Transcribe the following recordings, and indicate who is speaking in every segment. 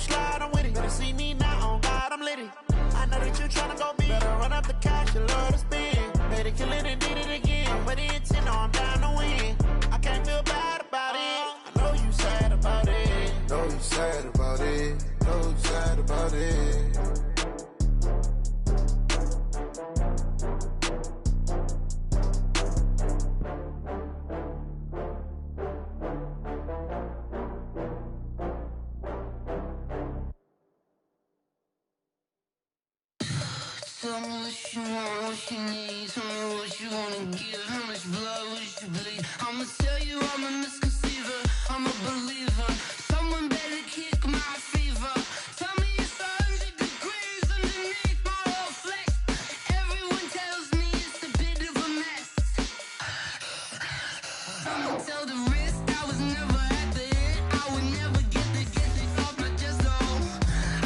Speaker 1: slide, I'm with it. Better see me now, on God, I'm litty. I know that you tryna go big. Better run up the cash, you love to spend. Better kill it and did it again. But the intent, no, I'm down to win. I can't feel bad about it. I know you sad about it.
Speaker 2: Know you sad about it. Know you sad about it.
Speaker 3: Tell me what you want, what you need. Tell me what you wanna give. How much blood would you bleed? I'ma tell you I'm a misconceiver. I'm a believer. Someone better kick my fever. Tell me it's 100 degrees underneath my whole flesh. Everyone tells me it's a bit of a mess. Someone tell the wrist I was never at the end. I would never get the off my chest though.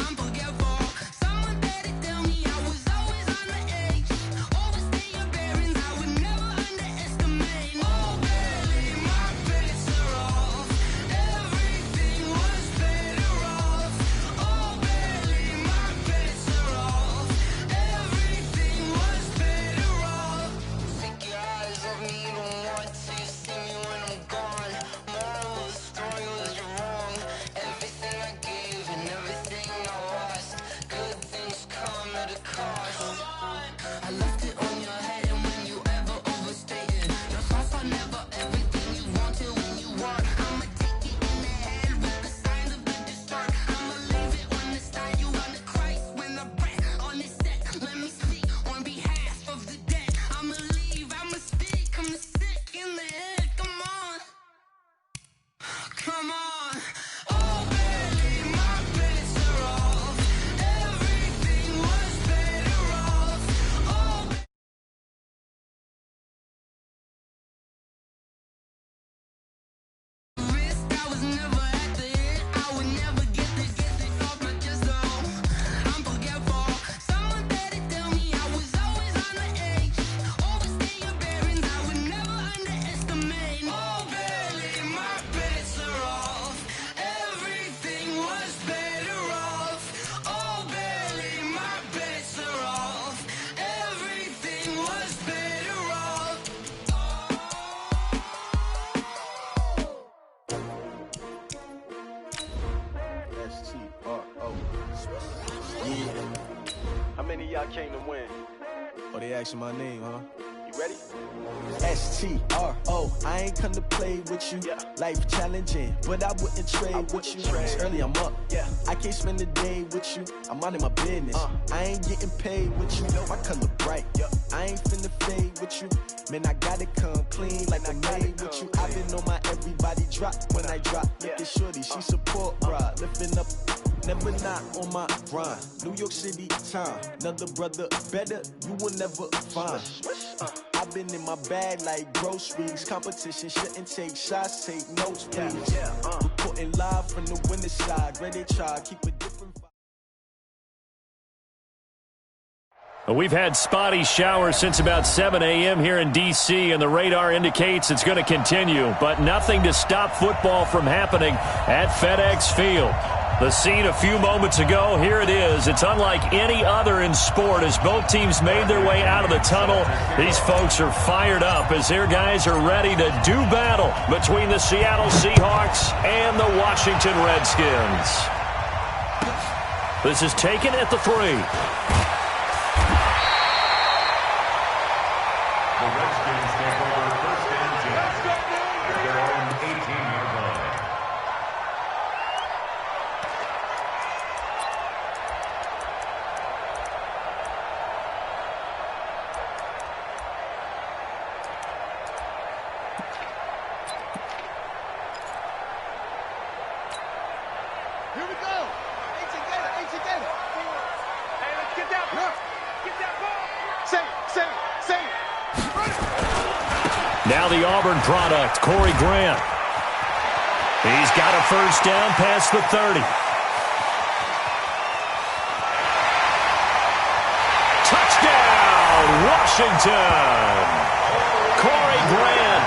Speaker 3: I'm forgetful. Someone better tell me I was always on the edge. Overstay your bearings, I would never underestimate. Oh baby, my bets are off. Everything was better off. Oh baby, my bets are off. Everything was better off. Take your eyes off me, you don't want to see me when I'm gone. Moral of the story was you're wrong. Everything I gave and everything I lost. Good things come at a cost. I left it on your head and when you ever overstated. Your thoughts are never everything you wanted when you want. I'ma take it in the head with the signs of the dessert. I'ma leave it on the side. You on the Christ when I breath on this set. Let me speak on behalf of the dead. I'ma leave, I'ma speak. I'm the sick in the head. Come on. Come on. Oh baby, my bets are off. Everything was better off. Oh wrist, I was never at the end. I would never get this off my chest though. I'm forgetful. Someone better tell me I was always on the edge. Overstay your bearings, I would never underestimate. Oh baby, my bets are off. Everything was better off. Oh baby, my bets are off. Everything was better off.
Speaker 4: S-T-R-O. Yeah.
Speaker 5: How many of y'all came to win?
Speaker 4: Oh, they asking my name, huh?
Speaker 5: You ready?
Speaker 4: S-T-R-O. I ain't come to play with you.
Speaker 5: Yeah.
Speaker 4: Life challenging, but I wouldn't trade with you.
Speaker 5: trade.
Speaker 4: It's early, I'm up.
Speaker 5: Yeah.
Speaker 4: I can't spend the day with you. I'm minding my business. I ain't getting paid with you. My color bright. I ain't finna fade with you. Man, I gotta come clean like I made with you. I've been on my everybody drop when I drop. Look at shorty, she support ride. Lifting up, never not on my grind. New York City time. Another brother better, you will never find. I've been in my bag like groceries. Competition shouldn't take shots, take notes, please. Reporting live from the winning side. Ready to try, keep a different vibe.
Speaker 6: We've had spotty showers since about 7 a.m. here in D.C., and the radar indicates it's going to continue, but nothing to stop football from happening at FedEx Field. The scene a few moments ago, here it is. It's unlike any other in sport as both teams made their way out of the tunnel. These folks are fired up as their guys are ready to do battle between the Seattle Seahawks and the Washington Redskins. This is taken at the 3.
Speaker 7: The Redskins take over first and 10 at their own 18-yard line.
Speaker 2: Here we go. Hey, let's get that ball. Get that ball. Say it.
Speaker 6: Now the Auburn product, Corey Graham. He's got a first down past the 30. Touchdown, Washington! Corey Grant,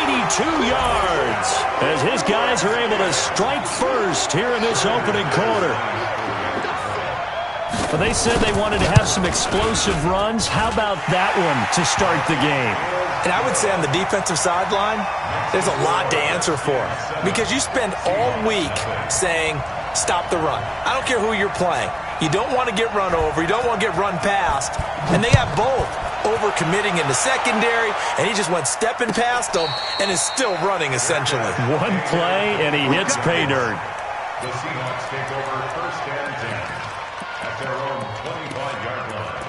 Speaker 6: 82 yards, as his guys are able to strike first here in this opening quarter. But they said they wanted to have some explosive runs. How about that one to start the game?
Speaker 8: And I would say on the defensive sideline, there's a lot to answer for. Because you spend all week saying, stop the run. I don't care who you're playing. You don't want to get run over. You don't want to get run past. And they got both overcommitting in the secondary, and he just went stepping past them and is still running, essentially.
Speaker 6: One play, and he hits pay dirt.
Speaker 7: The Seahawks take over first and 10 at their own 25-yard line.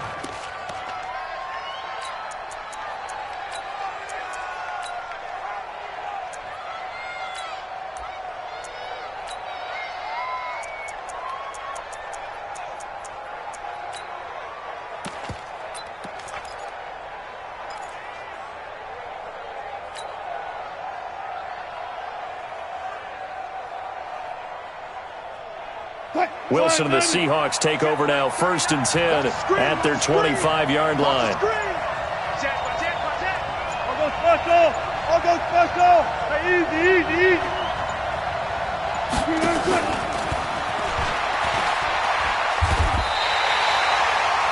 Speaker 6: Wilson and the Seahawks take over now, first and 10 at their 25-yard line.
Speaker 2: I'll go special. I'll go special. Hey, easy.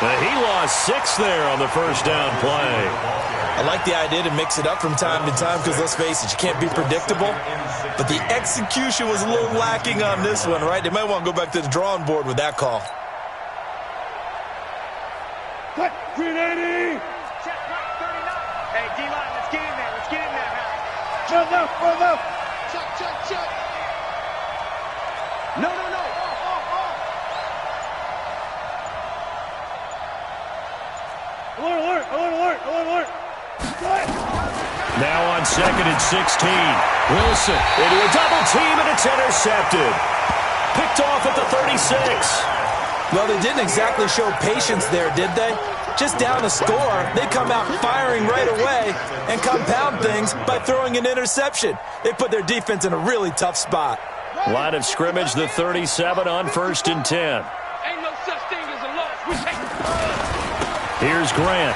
Speaker 6: He lost 6 there on the first down play.
Speaker 8: I like the idea to mix it up from time to time because, let's face it, you can't be predictable. But the execution was a little lacking on this one, right? They might want to go back to the drawing board with that call.
Speaker 2: Cut, 380.
Speaker 9: Check, right, 39. Hey, D-line, let's get in there.
Speaker 2: Run left. Check. No. Alert.
Speaker 6: Now on second and 16. Wilson into a double team, and it's intercepted. Picked off at the 36.
Speaker 8: Well, they didn't exactly show patience there, did they? Just down a score, they come out firing right away and compound things by throwing an interception. They put their defense in a really tough spot.
Speaker 6: Line of scrimmage, the 37 on first and 10.
Speaker 9: Ain't no such thing as a loss. We take it.
Speaker 6: Here's Grant.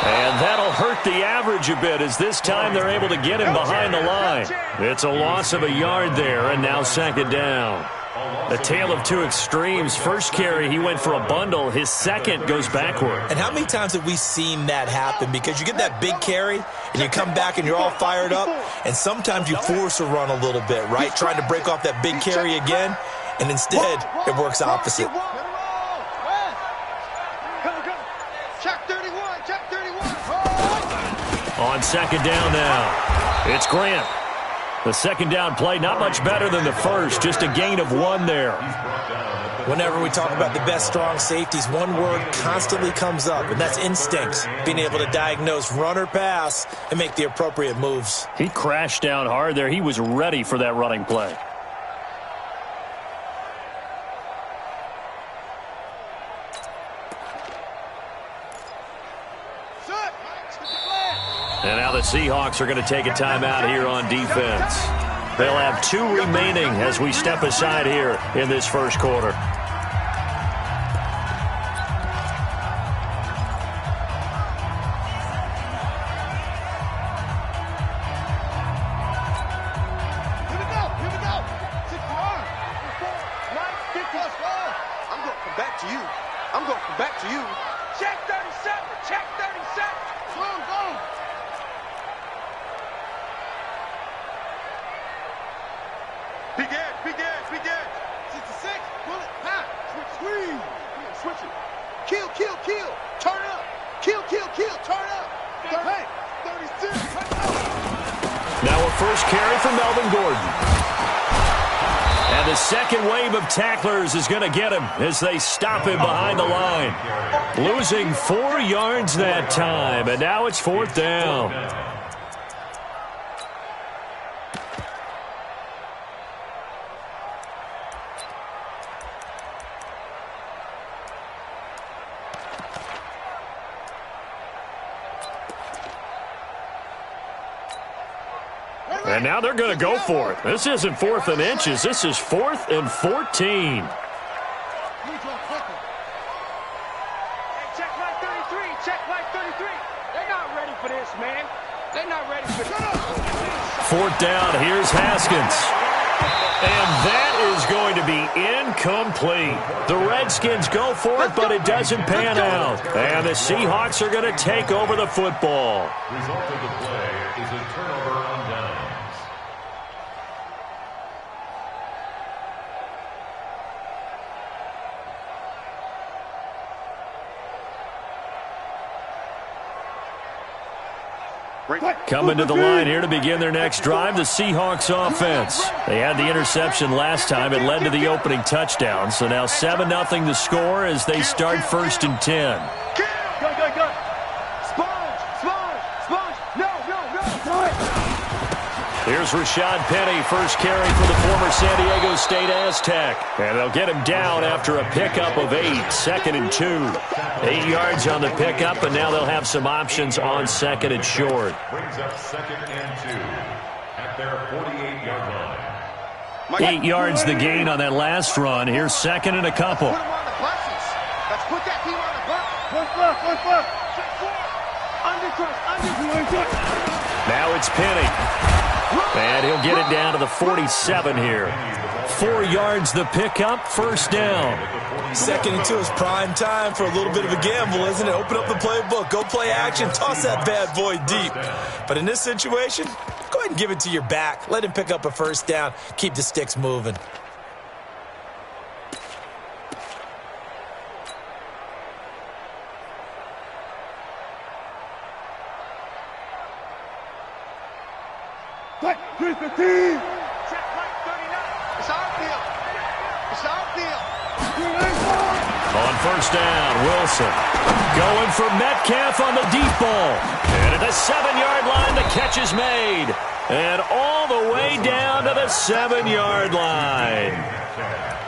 Speaker 6: And that'll hurt the average a bit, as this time they're able to get him behind the line. It's a loss of a yard there, and now second down. A tale of two extremes. First carry, he went for a bundle. His second goes backward.
Speaker 8: And how many times have we seen that happen? Because you get that big carry, and you come back and you're all fired up, and sometimes you force a run a little bit, right? Trying to break off that big carry again, and instead it works opposite.
Speaker 6: On second down now, it's Grant. The second down play, not much better than the first, just a gain of 1 there.
Speaker 8: Whenever we talk about the best strong safeties, one word constantly comes up, and that's instincts. Being able to diagnose run or pass and make the appropriate moves.
Speaker 6: He crashed down hard there. He was ready for that running play. And now the Seahawks are going to take a timeout here on defense. They'll have 2 remaining as we step aside here in this first quarter.
Speaker 2: Here we go. Take your arm. I'm going to come back to you.
Speaker 9: Check 37.
Speaker 2: Go. Big edge. 66. Pull it. Ha. Squeeze. Switch it. Kill. Turn up. Kill. Turn up. 36.
Speaker 6: Now a first carry for Melvin Gordon. And the second wave of tacklers is going to get him as they stop him behind the line. Losing 4 yards that time, and now it's fourth down. And now they're going to go for it. This isn't 4th and inches. This is 4th and 14.
Speaker 9: Hey, check line 33. They're not ready this, man. They're not ready for this.
Speaker 6: 4th down, here's Haskins. And that is going to be incomplete. The Redskins go for it, but it doesn't pan out. And the Seahawks are going to take over the football.
Speaker 7: Result of the play is a turnover on downs.
Speaker 6: Coming to the line here to begin their next drive, the Seahawks offense. They had the interception last time. It led to the opening touchdown. So now 7-0 the score as they start 1st and 10.
Speaker 2: Go. Sponge. No.
Speaker 6: Here's Rashad Penny, first carry for the former San Diego State Aztec. And they'll get him down after a pickup of 8, 2nd and 2. 8 yards on the pickup, and now they'll have some options on 2nd and short.
Speaker 7: Brings up 2nd and 2 at their 48-yard line.
Speaker 6: 8 yards the gain on that last run. Here's 2nd and a couple.
Speaker 2: Put him on the buses. Let's put that team on the bus. One foot. Under.
Speaker 6: Now it's Penny. And he'll get it down to the 47 here. 4 yards the pickup, 1st down.
Speaker 8: 2nd and 2 is prime time for a little bit of a gamble, isn't it? Open up the playbook, go play action, toss that bad boy deep. But in this situation, go ahead and give it to your back. Let him pick up a 1st down, keep the sticks moving.
Speaker 2: Check right 39. It's our field.
Speaker 6: On 1st down, Wilson going for Metcalf on the deep ball. And at the 7-yard line, the catch is made. And all the way down to the 7-yard line.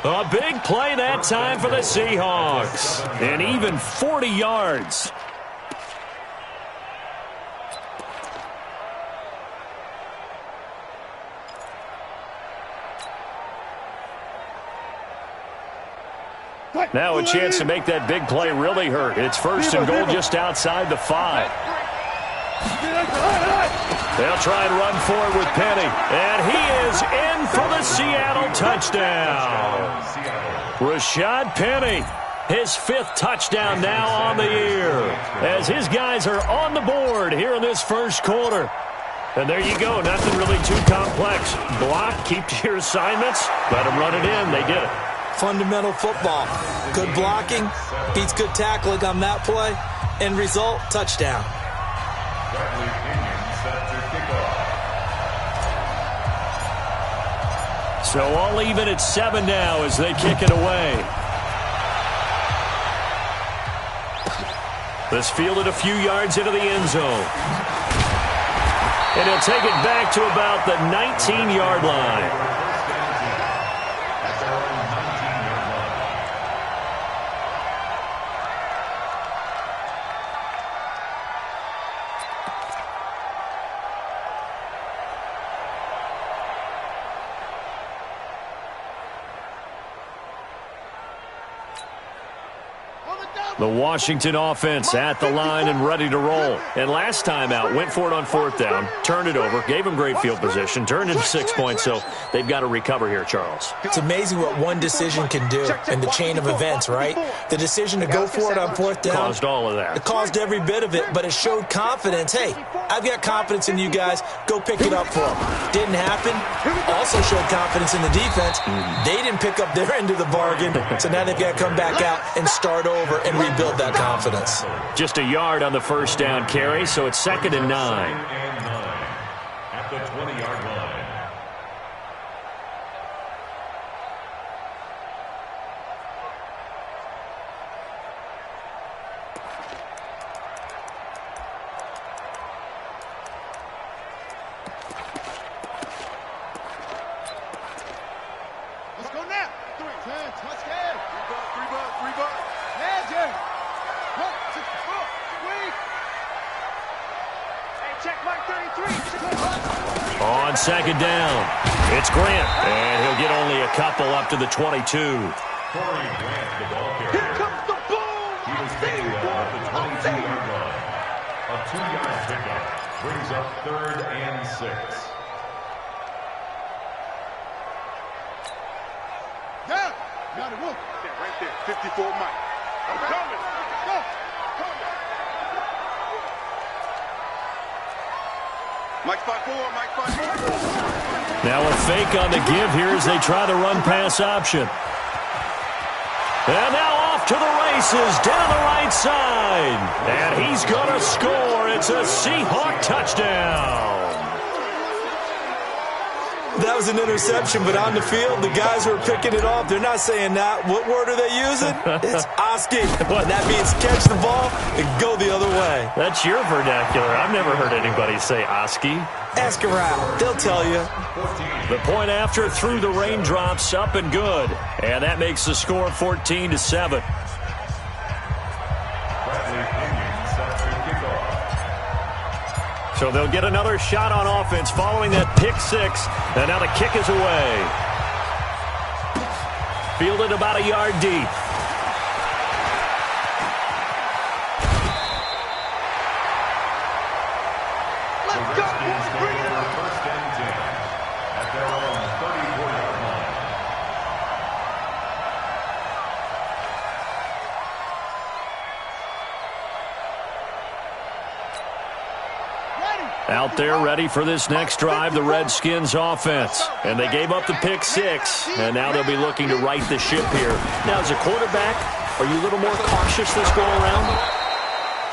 Speaker 6: A big play that time for the Seahawks. And even 40 yards. Now a chance to make that big play really hurt. It's 1st and goal just outside the 5. They'll try and run forward with Penny. And he is in for the Seattle touchdown. Rashad Penny, his 5th touchdown now on the year. As his guys are on the board here in this 1st quarter. And there you go, nothing really too complex. Block, keep to your assignments, let them run it in. They did it.
Speaker 8: Fundamental football. Good blocking beats good tackling on that play. End result, touchdown.
Speaker 6: So all even at 7 now as they kick it away. This fielded a few yards into the end zone. And he'll take it back to about the 19-yard line. The Washington offense at the line and ready to roll. And last time out, went for it on 4th down, turned it over, gave him great field position, turned into 6 points, so they've got to recover here, Charles.
Speaker 8: It's amazing what one decision can do in the chain of events, right? The decision to go for it on 4th down.
Speaker 6: Caused all of that.
Speaker 8: It caused every bit of it, but it showed confidence. Hey, I've got confidence in you guys. Go pick it up for them. Didn't happen. Also showed confidence in the defense. They didn't pick up their end of the bargain, so now they've got to come back out and start over and rebuild that confidence.
Speaker 6: Just a yard on the 1st down carry, so it's 2nd and 9.
Speaker 7: At the 20-yard line.
Speaker 2: Let's go now. 3, 10, touchdown. 3 buck. Magic. 64. Sweet.
Speaker 9: Hey, check mark 33.
Speaker 6: On 2nd down, it's Grant, and he'll get only a couple up to the 22.
Speaker 7: Corey Grant, the ball carrier.
Speaker 2: Here comes the boom.
Speaker 7: He was taken at the 22-yard line. A 2-yard pickup. Brings up 3rd and 6.
Speaker 2: Yeah, got it, look. Yeah, right there, 54 Mike. I'm coming. Go. Mike 5-4, Mike 5-4.
Speaker 6: Now a fake on the give here as they try the run-pass option. And now off to the races down the right side. And he's going to score. It's a Seahawk touchdown.
Speaker 8: That was an interception, but on the field, the guys who are picking it off, they're not saying that. What word are they using? It's Oski. And that means catch the ball and go the other way.
Speaker 6: That's your vernacular. I've never heard anybody say Oski.
Speaker 8: Ask around. They'll tell you.
Speaker 6: The point after through the raindrops, up and good. And that makes the score 14-7. So they'll get another shot on offense following that pick six. And now the kick is away. Fielded about a yard deep.
Speaker 2: Let's go, boys. Bring it on.
Speaker 7: 1st and 10 at their own 34-yard line.
Speaker 6: Out there ready for this next drive, the Redskins offense. And they gave up the pick six, and now they'll be looking to right the ship here. Now, as a quarterback, are you a little more cautious this go around?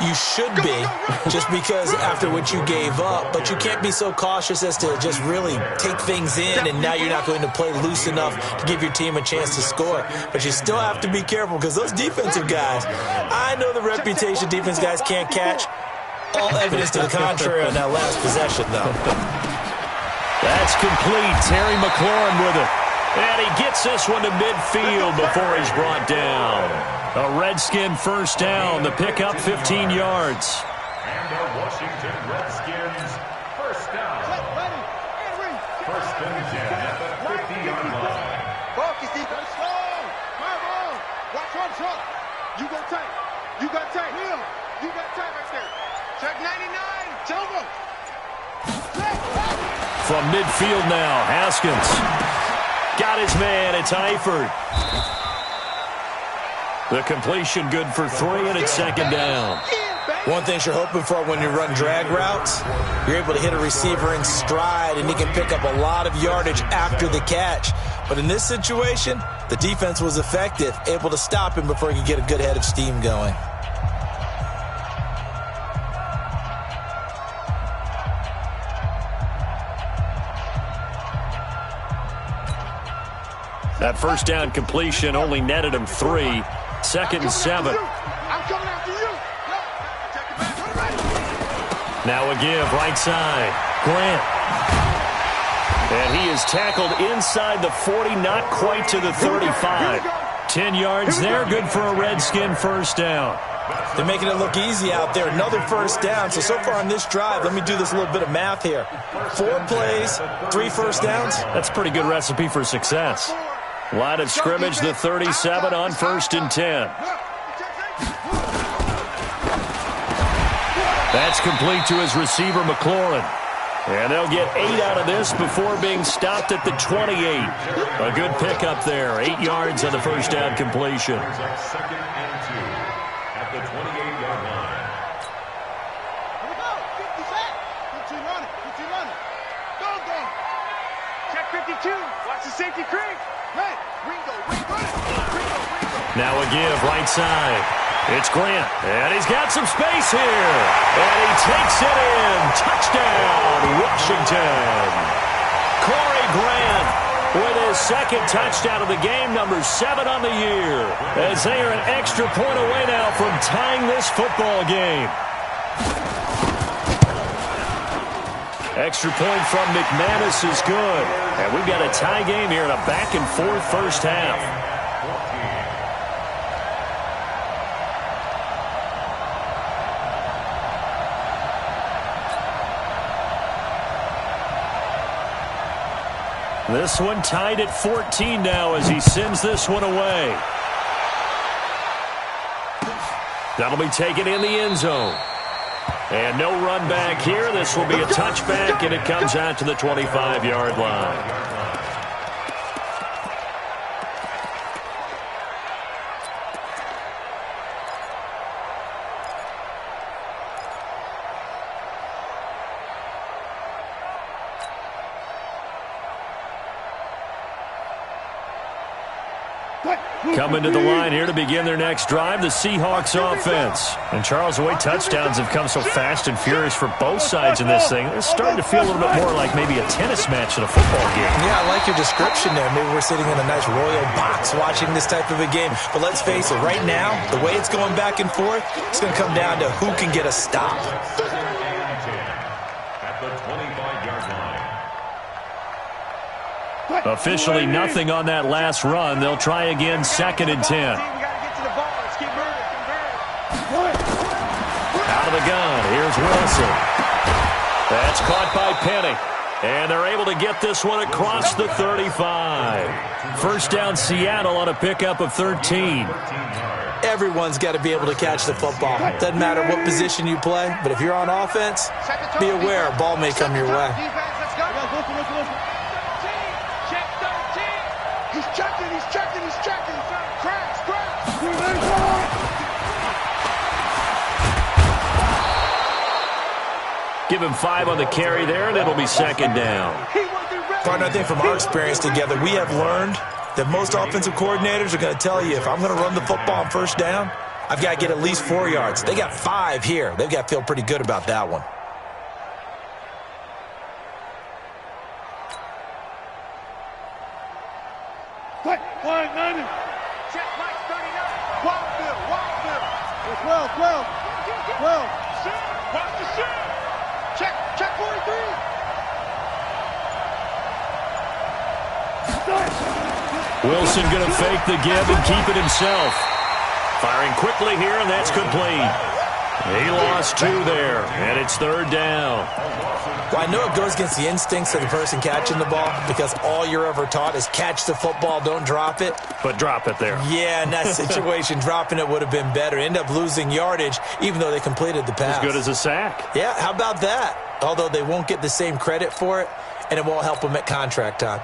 Speaker 8: You should be, just because after what you gave up, but you can't be so cautious as to just really take things in, and now you're not going to play loose enough to give your team a chance to score. But you still have to be careful because those defensive guys, I know the reputation defense guys can't catch. All evidence to the contrary on that last possession, though.
Speaker 6: That's complete. Terry McLaurin with it. And he gets this one to midfield before he's brought down. A Redskin first down. The pickup 15 yards.
Speaker 7: And the Washington Redskins first down. 1st and 10 at the 50-yard line.
Speaker 2: Focus, defense. Come on. Watch one shot. You got time. You got time. You got time right there. Check 99. Jumbo.
Speaker 6: From midfield now, Haskins. Got his man. It's Eifert. The completion good for 3, and it's 2nd down.
Speaker 8: One thing you're hoping for when you run drag routes, you're able to hit a receiver in stride, and he can pick up a lot of yardage after the catch. But in this situation, the defense was effective, able to stop him before he could get a good head of steam going.
Speaker 6: That first down completion only netted him 3. 2nd and 7.
Speaker 2: I'm coming after you.
Speaker 6: Now a give, right side. Grant. And he is tackled inside the 40, not quite to the 35. 10 yards there, good for a Redskin first down.
Speaker 8: They're making it look easy out there. Another first down. So far on this drive, let me do this little bit of math here. 4 plays, 3 first downs.
Speaker 6: That's a pretty good recipe for success. Line of scrimmage, the 37 on 1st and 10. That's complete to his receiver, McLaurin. And they'll get 8 out of this before being stopped at the 28. A good pickup there. 8 yards on the first down completion.
Speaker 7: 2nd and 2 at the 28-yard line.
Speaker 2: Here we go. 50 set. 15 running. 15 running. Go. Check 52. Watch the safety creep. Hey, Ringo.
Speaker 6: Now a give, right side. It's Grant, and he's got some space here. And he takes it in. Touchdown, Washington. Corey Grant with his 2nd touchdown of the game, number 7 on the year. As they are an extra point away now from tying this football game. Extra point from McManus is good. And we've got a tie game here in a back-and-forth first half. This one tied at 14 now as he sends this one away. That'll be taken in the end zone. And no run back here. This will be a touchback, and it comes out to the 25-yard line. Coming to the line here to begin their next drive, the Seahawks offense. And Charles, the way touchdowns have come so fast and furious for both sides in this thing, it's starting to feel a little bit more like maybe a tennis match than a football game.
Speaker 8: Yeah, I like your description there. Maybe we're sitting in a nice royal box watching this type of a game. But let's face it, right now, the way it's going back and forth, it's going to come down to who can get a stop.
Speaker 7: Second and 10 at the 25-yard line.
Speaker 6: Officially nothing on that last run. They'll try again, 2nd and 10. Out of the gun, here's Wilson. That's caught by Penny. And they're able to get this one across the 35. First down, Seattle on a pickup of 13.
Speaker 8: Everyone's got to be able to catch the football. Doesn't matter what position you play, but if you're on offense, be aware a ball may come your way.
Speaker 2: He's checking. Crash.
Speaker 6: Give him 5 on the carry there, and it'll be 2nd down.
Speaker 8: Partner, I think from our experience together, we have learned that most offensive coordinators are going to tell you, if I'm going to run the football on first down, I've got to get at least 4 yards. They got 5 here. They've got to feel pretty good about that one.
Speaker 2: Flag 90. Check Mike 39. Wildfield. It's 12. Watch the shot. Check 43.
Speaker 6: Wilson going to fake the give and keep it himself. Firing quickly here, and that's complete. He lost 2 there, and it's 3rd down.
Speaker 8: Well, I know it goes against the instincts of the person catching the ball because all you're ever taught is catch the football, don't drop it.
Speaker 6: But drop it there.
Speaker 8: Yeah, in that situation, dropping it would have been better. End up losing yardage, even though they completed the pass.
Speaker 6: As good as a sack.
Speaker 8: Yeah, how about that? Although they won't get the same credit for it, and it won't help them at contract time.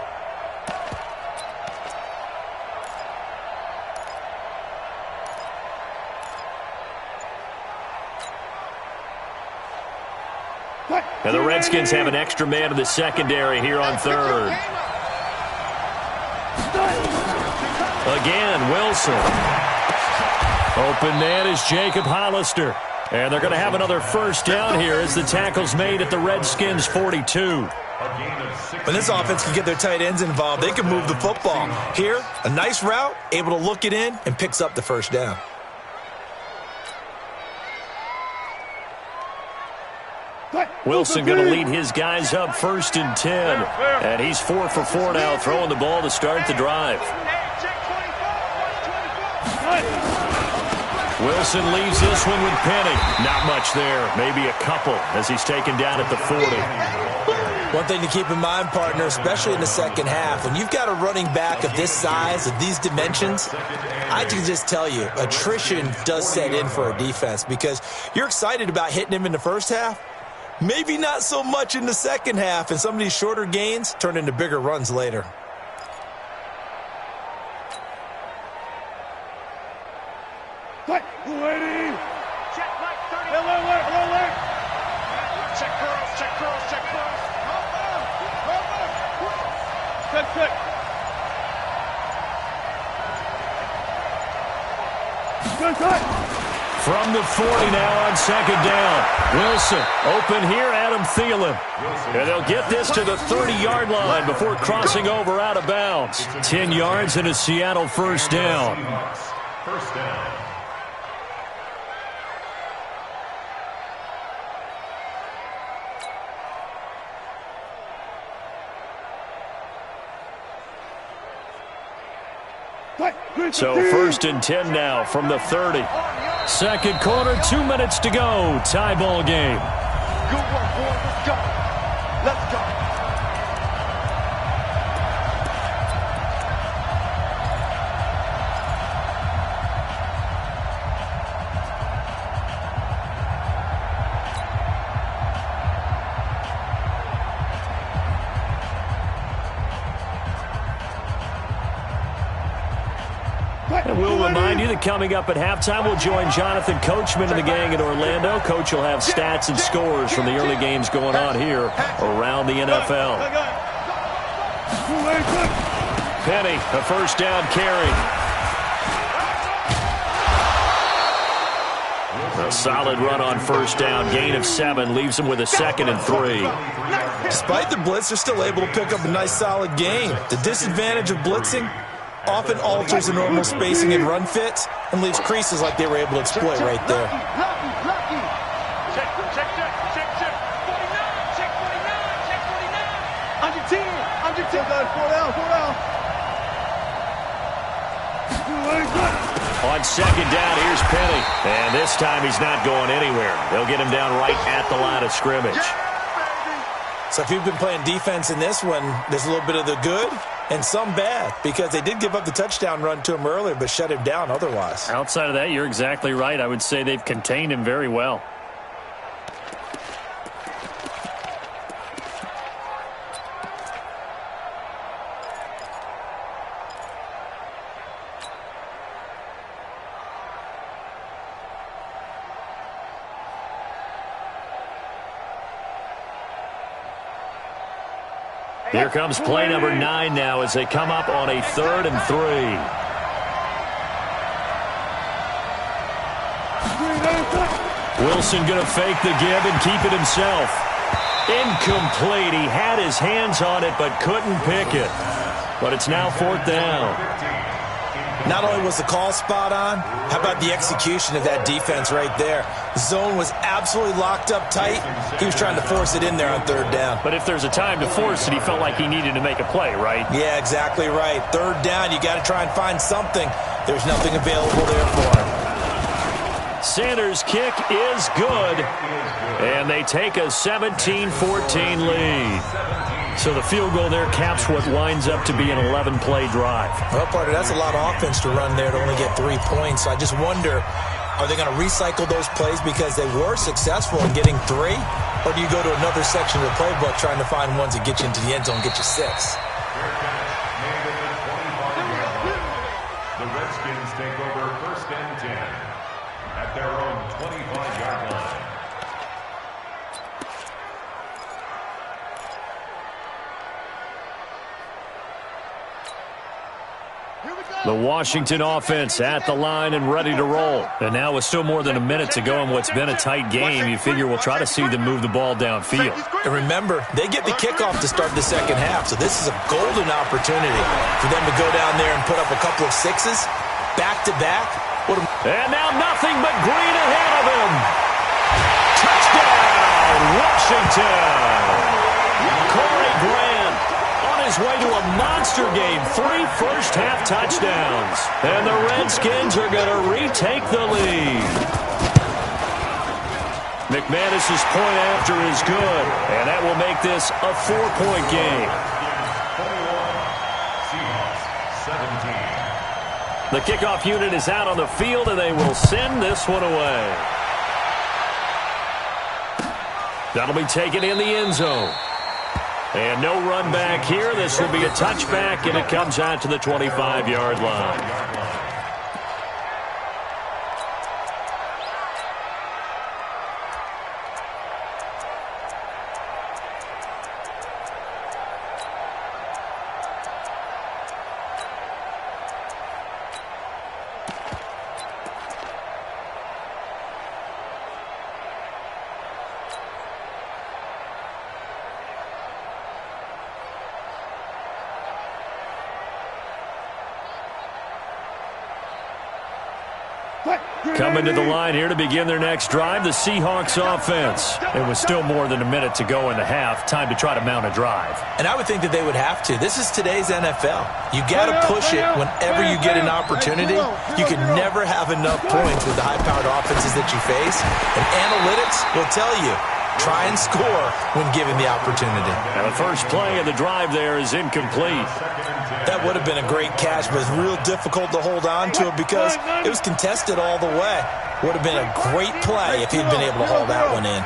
Speaker 6: And the Redskins have an extra man in the secondary here on 3rd. Again, Wilson. Open man is Jacob Hollister. And they're going to have another first down here as the tackle's made at the Redskins' 42.
Speaker 8: When this offense can get their tight ends involved, they can move the football. Here, a nice route, able to look it in, and picks up the first down.
Speaker 6: Wilson going to lead his guys up 1st and 10. And he's 4 for 4 now, throwing the ball to start the drive. Wilson leaves this one with Penny. Not much there. Maybe a couple as he's taken down at the 40.
Speaker 8: One thing to keep in mind, partner, especially in the second half, when you've got a running back of this size, of these dimensions, I can just tell you, attrition does set in for a defense because you're excited about hitting him in the first half. Maybe not so much in the second half, and some of these shorter gains turn into bigger runs later.
Speaker 2: Check Mike 30. Alert. Check curls. Check. Good.
Speaker 6: From the 40 now on 2nd down. Wilson open here, Adam Thielen. And they'll get this to the 30-yard line before crossing over out of bounds. 10 yards and a Seattle first down.
Speaker 7: First down.
Speaker 6: So 1st and 10 now from the 30. Second quarter, 2 minutes to go. Tie ball game.
Speaker 2: Good work, boys. Let's go.
Speaker 6: And we'll remind you that coming up at halftime, we'll join Jonathan Coachman and the gang in Orlando. Coach will have stats and scores from the early games going on here around the NFL. Penny, a first down carry. A solid run on first down. Gain of 7 leaves them with a 2nd and 3.
Speaker 8: Despite the blitz, they're still able to pick up a nice solid gain. The disadvantage of blitzing often alters the normal spacing and run fits and leaves creases like they were able to exploit right there.
Speaker 9: Check. 49.
Speaker 2: Under 10. 4 down.
Speaker 6: On second down, here's Penny. And this time he's not going anywhere. They'll get him down right at the line of scrimmage.
Speaker 8: So if you've been playing defense in this one, there's a little bit of the good and some bad, because they did give up the touchdown run to him earlier but shut him down otherwise.
Speaker 6: Outside of that, you're exactly right. I would say they've contained him very well. Here comes play number 9 now as they come up on a 3rd and 3. Wilson going to fake the give and keep it himself. Incomplete. He had his hands on it but couldn't pick it. But it's now 4th down.
Speaker 8: Not only was the call spot on, how about the execution of that defense right there? The zone was absolutely locked up tight. He was trying to force it in there on 3rd down.
Speaker 6: But if there's a time to force it, he felt like he needed to make a play, right?
Speaker 8: Yeah, exactly right. 3rd down, you got to try and find something. There's nothing available there for him.
Speaker 6: Sanders' kick is good, and they take a 17-14 lead. So the field goal there caps what winds up to be an 11-play drive.
Speaker 8: Well, partner, that's a lot of offense to run there to only get 3 points. So I just wonder, are they going to recycle those plays because they were successful in getting 3? Or do you go to another section of the playbook trying to find ones that get you into the end zone and get you 6?
Speaker 7: The Redskins take over 1st and 10 at their own 25-yard line.
Speaker 6: The Washington offense at the line and ready to roll. And now with still more than a minute to go in what's been a tight game, you figure we'll try to see them move the ball downfield.
Speaker 8: And remember, they get the kickoff to start the second half, so this is a golden opportunity for them to go down there and put up a couple of 6s, back-to-back.
Speaker 6: And now nothing but green ahead of him. Touchdown, Washington. Corey Grant on his way to a monster game. 3 first-half touchdowns. And the Redskins are going to retake the lead. McManus's point after is good, and that will make this a 4-point game.
Speaker 7: 21, Seahawks 17.
Speaker 6: The kickoff unit is out on the field, and they will send this one away. That'll be taken in the end zone. And no run back here. This will be a touchback, and it comes out to the 25-yard line. Coming to the line here to begin their next drive, the Seahawks offense. It was still more than a minute to go in the half. Time to try to mount a drive.
Speaker 8: And I would think that they would have to. This is today's NFL. You got to push it whenever you get an opportunity. You can never have enough points with the high-powered offenses that you face. And analytics will tell you, try and score when given the opportunity.
Speaker 6: And the first play of the drive there is incomplete.
Speaker 8: That would have been a great catch, but it's real difficult to hold on to it because it was contested all the way. Would have been a great play if he'd been able to haul that one in.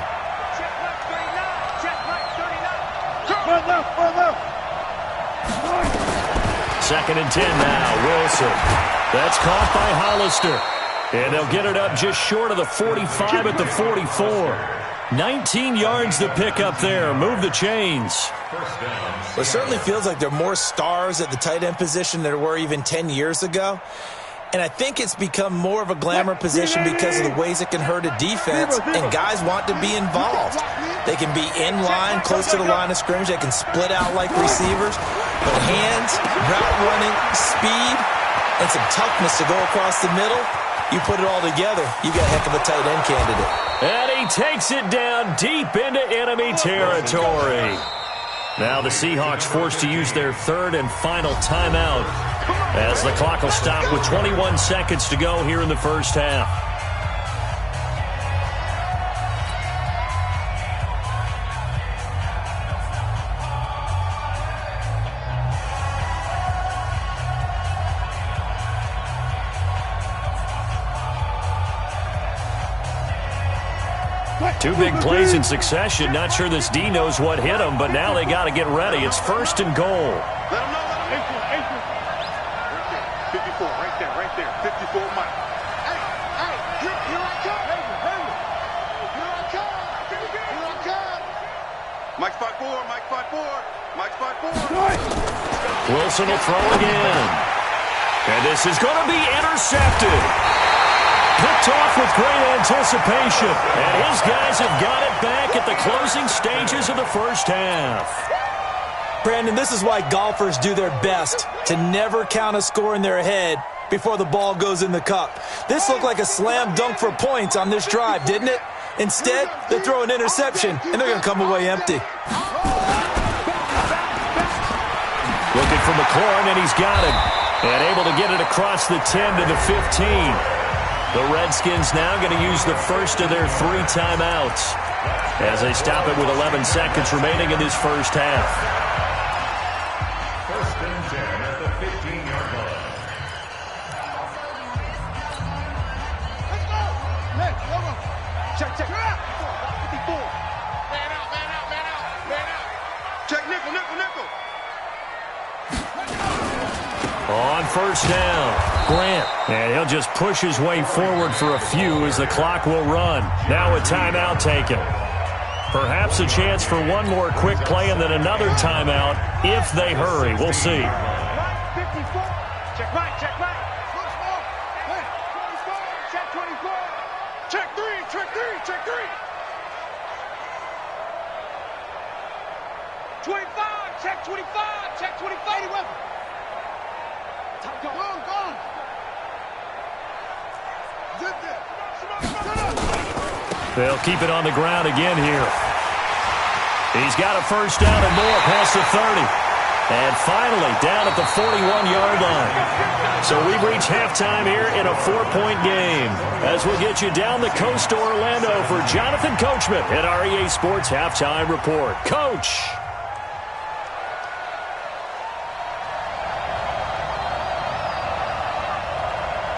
Speaker 6: Second and 10 now, Wilson. That's caught by Hollister. And they'll get it up just short of the 45 at the 44. 19 yards to pick up there. Move the chains.
Speaker 8: Well, it certainly feels like there are more stars at the tight end position than there were even 10 years ago. And I think it's become more of a glamour position because of the ways it can hurt a defense, and guys want to be involved. They can be in line, close to the line of scrimmage. They can split out like receivers. But hands, route running, speed, and some toughness to go across the middle, you put it all together, you got a heck of a tight end candidate.
Speaker 6: And he takes it down deep into enemy territory. Now the Seahawks forced to use their third and final timeout as the clock will stop with 21 seconds to go here in the first half. Two big plays in succession. Not sure this D knows what hit him, but now they got to get ready. It's first and goal.
Speaker 2: Let him know. 54, right there. 54, Mike. Hey, here I come. Here I come. Mike spot 4.
Speaker 6: Wilson will throw again. And this is going to be intercepted. Picked off with great anticipation. And his guys have got it back at the closing stages of the first half.
Speaker 8: Brandon, this is why golfers do their best to never count a score in their head before the ball goes in the cup. This looked like a slam dunk for points on this drive, didn't it? Instead, they throw an interception, and they're going to come away empty.
Speaker 6: Looking for McLaurin, and he's got him. And able to get it across the 10 to the 15. The Redskins now going to use the first of their 3 timeouts as they stop it with 11 seconds remaining in this first half.
Speaker 7: First and 10 at the 15-yard line.
Speaker 2: Let's go. Hey, come on. Check. 54. Man out. Check nickel.
Speaker 6: On first down, Grant. And he'll just push his way forward for a few as the clock will run. Now a timeout taken. Perhaps a chance for one more quick play and then another timeout if they hurry. We'll see.
Speaker 2: 54. Check right. Check 24. Check 3. 25. Check 25. 80 weapon. Go on. Zip it.
Speaker 6: They'll keep it on the ground again here. He's got a first down and more past the 30. And finally down at the 41-yard line. So we've reached halftime here in a 4-point game. As we'll get you down the coast to Orlando for Jonathan Coachman at our EA Sports Halftime Report. Coach.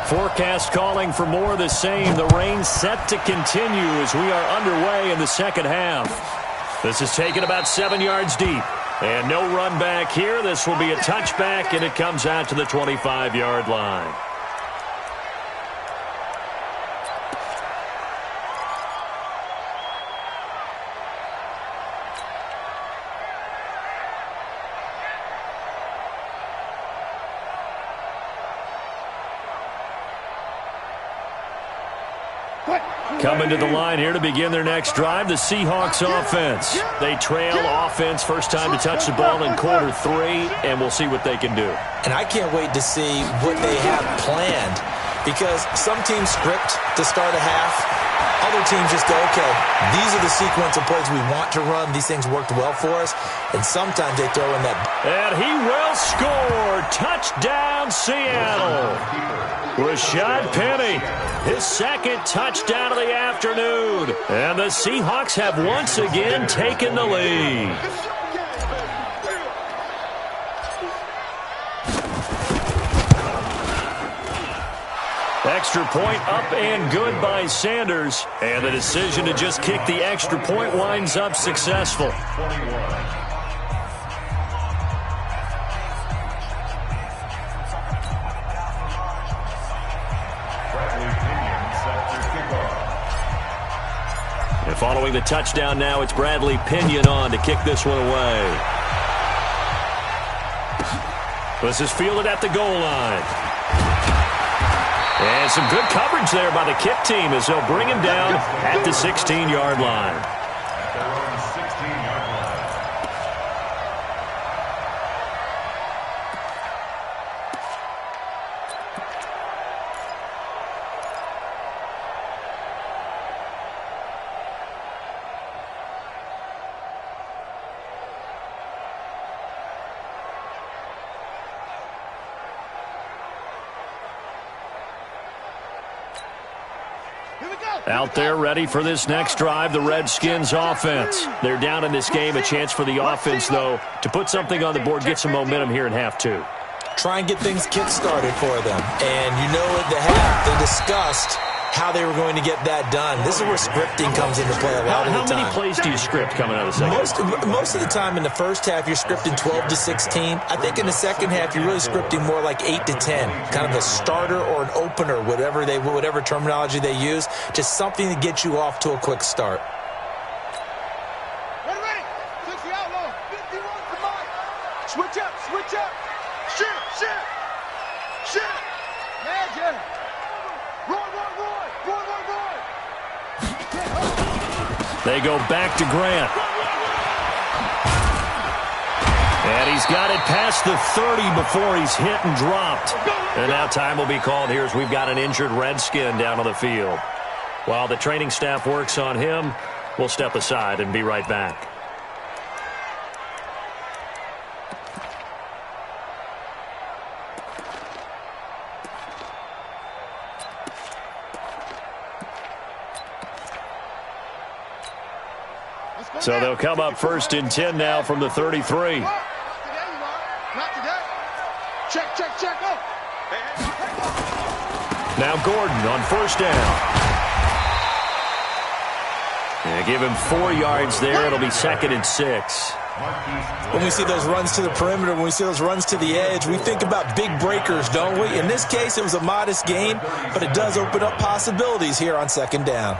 Speaker 6: Forecast calling for more of the same. The rain set to continue as we are underway in the second half. This is taken about 7 yards deep. And no run back here. This will be a touchback, and it comes out to the 25-yard line. Coming to the line here to begin their next drive, the Seahawks offense. They trail offense, first time to touch the ball in quarter 3, and we'll see what they can do.
Speaker 8: And I can't wait to see what they have planned, because some teams script to start a half. Other teams just go, okay, these are the sequence of plays we want to run. These things worked well for us. And sometimes they throw in that.
Speaker 6: And he will score. Touchdown, Seattle. Rashad Penny, his second touchdown of the afternoon. And the Seahawks have once again taken the lead. Extra point up and good by Sanders. And the decision to just kick the extra point winds up successful. And following the touchdown now, it's Bradley Pinion on to kick this one away. This is fielded at the goal line. And some good coverage there by the kick team as they'll bring him down at the 16-yard line. Out there ready for this next drive, the Redskins offense. They're down in this game. A chance for the offense, though, to put something on the board, get some momentum here in half two.
Speaker 8: Try and get things kick-started for them. And you know at the half, they discussed how they were going to get that done. This is where scripting comes into play a lot of the time.
Speaker 6: How many plays do you script coming out of the second?
Speaker 8: Most of the time in the first half, you're scripting 12 to 16. I think in the second half, you're really scripting more like 8 to 10. Kind of a starter or an opener, whatever terminology they use. Just something to get you off to a quick start.
Speaker 2: Ready. 60 outlaw. 51 to Mike. Switch up. Shit. Magic. Roy.
Speaker 6: They go back to Grant. And he's got it past the 30 before he's hit and dropped. And now time will be called here as we've got an injured Redskin down on the field. While the training staff works on him, we'll step aside and be right back. So they'll come up first and 10 now from the 33.
Speaker 2: Not today. Check. Oh.
Speaker 6: Now Gordon on first down. And give him 4 yards there. It'll be 2nd and 6.
Speaker 8: When we see those runs to the perimeter, when we see those runs to the edge, we think about big breakers, don't we? In this case, it was a modest gain, but it does open up possibilities here on 2nd down.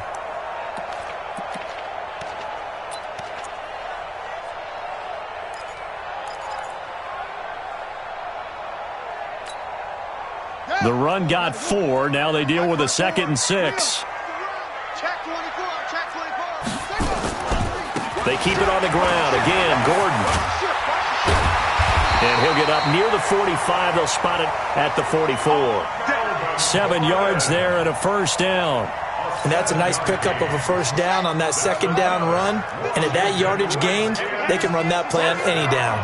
Speaker 6: The run got 4. Now they deal with a 2nd and 6. They keep it on the ground. Again, Gordon. And he'll get up near the 45. They'll spot it at the 44. 7 yards there and a first down.
Speaker 8: And that's a nice pickup of a first down on that 2nd down run. And at that yardage gained, they can run that play on any down.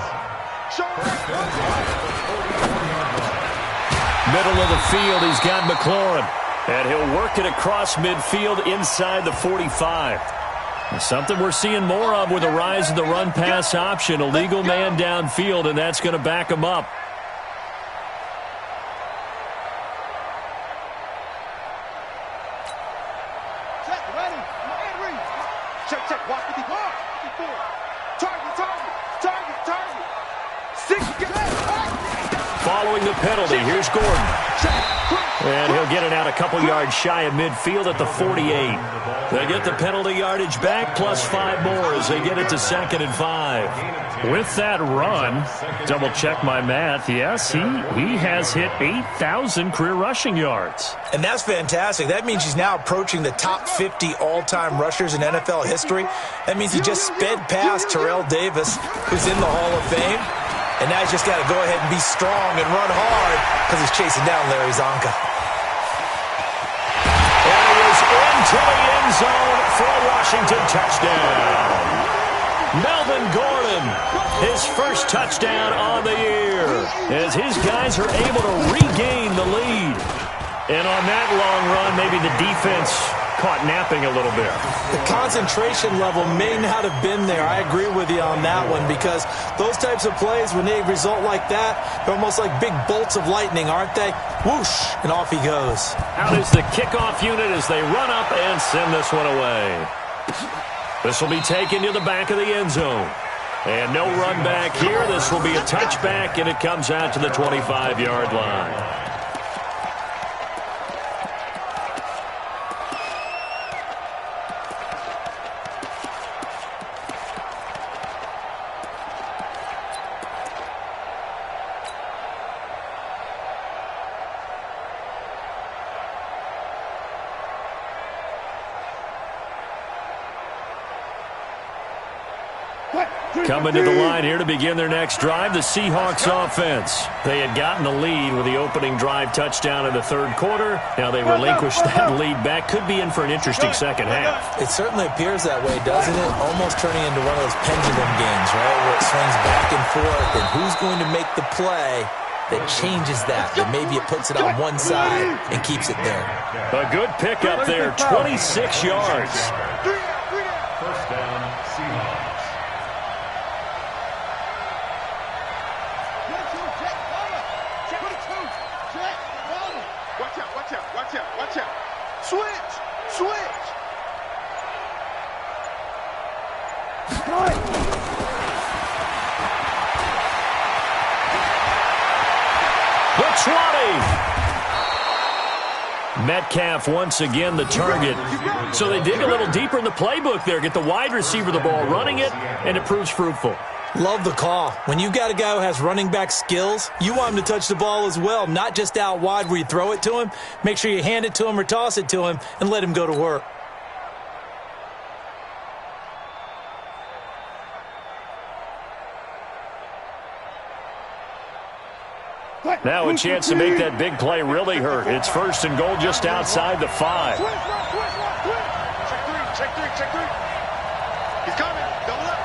Speaker 6: Middle of the field, he's got McLaurin. And he'll work it across midfield inside the 45. Something we're seeing more of with the rise of the run-pass option. A legal man downfield, and that's going to back him up.
Speaker 2: Check. Watch the ball. Target. 6.
Speaker 6: Following the penalty, here's Gordon. And he'll get it out a couple yards shy of midfield at the 48. They get the penalty yardage back, plus 5 more as they get it to 2nd and 5.
Speaker 10: With that run, double check my math, yes, he has hit 8,000 career rushing yards.
Speaker 8: And that's fantastic. That means he's now approaching the top 50 all-time rushers in NFL history. That means he just sped past Terrell Davis, who's in the Hall of Fame. And now he's just got to go ahead and be strong and run hard because he's chasing down Larry Zonka.
Speaker 6: And he is into the end zone for a Washington touchdown. Melvin Gordon, his first touchdown on the year, as his guys are able to regain the lead. And on that long run, maybe the defense caught napping a little bit.
Speaker 8: The concentration level may not have been there. I agree with you on that one because those types of plays, when they result like that, they're almost like big bolts of lightning, aren't they? Whoosh, and off he goes.
Speaker 6: Out is the kickoff unit as they run up and send this one away. This will be taken to the back of the end zone. And no run back here. This will be a touchback, and it comes out to the 25-yard line. Coming to the line here to begin their next drive, the Seahawks offense. They had gotten the lead with the opening drive touchdown in the third quarter. Now they relinquished that lead back. Could be in for an interesting second half.
Speaker 8: It certainly appears that way, doesn't it? Almost turning into one of those pendulum games, right, where it swings back and forth, and who's going to make the play that changes that maybe it puts it on one side and keeps it there.
Speaker 6: A good pickup there, 26 yards.
Speaker 7: First down, Seahawks.
Speaker 2: Watch out. Switch.
Speaker 6: The 20. Metcalf once again the target. So they dig a little deeper in the playbook there. Get the wide receiver the ball, running it, and it proves fruitful.
Speaker 8: Love the call. When you got a guy who has running back skills, you want him to touch the ball as well, not just out wide where you throw it to him. Make sure you hand it to him or toss it to him and let him go to work.
Speaker 6: Now a chance to make that big play really hurt. It's first and goal just outside the 5.
Speaker 2: Check three. He's coming. Double up.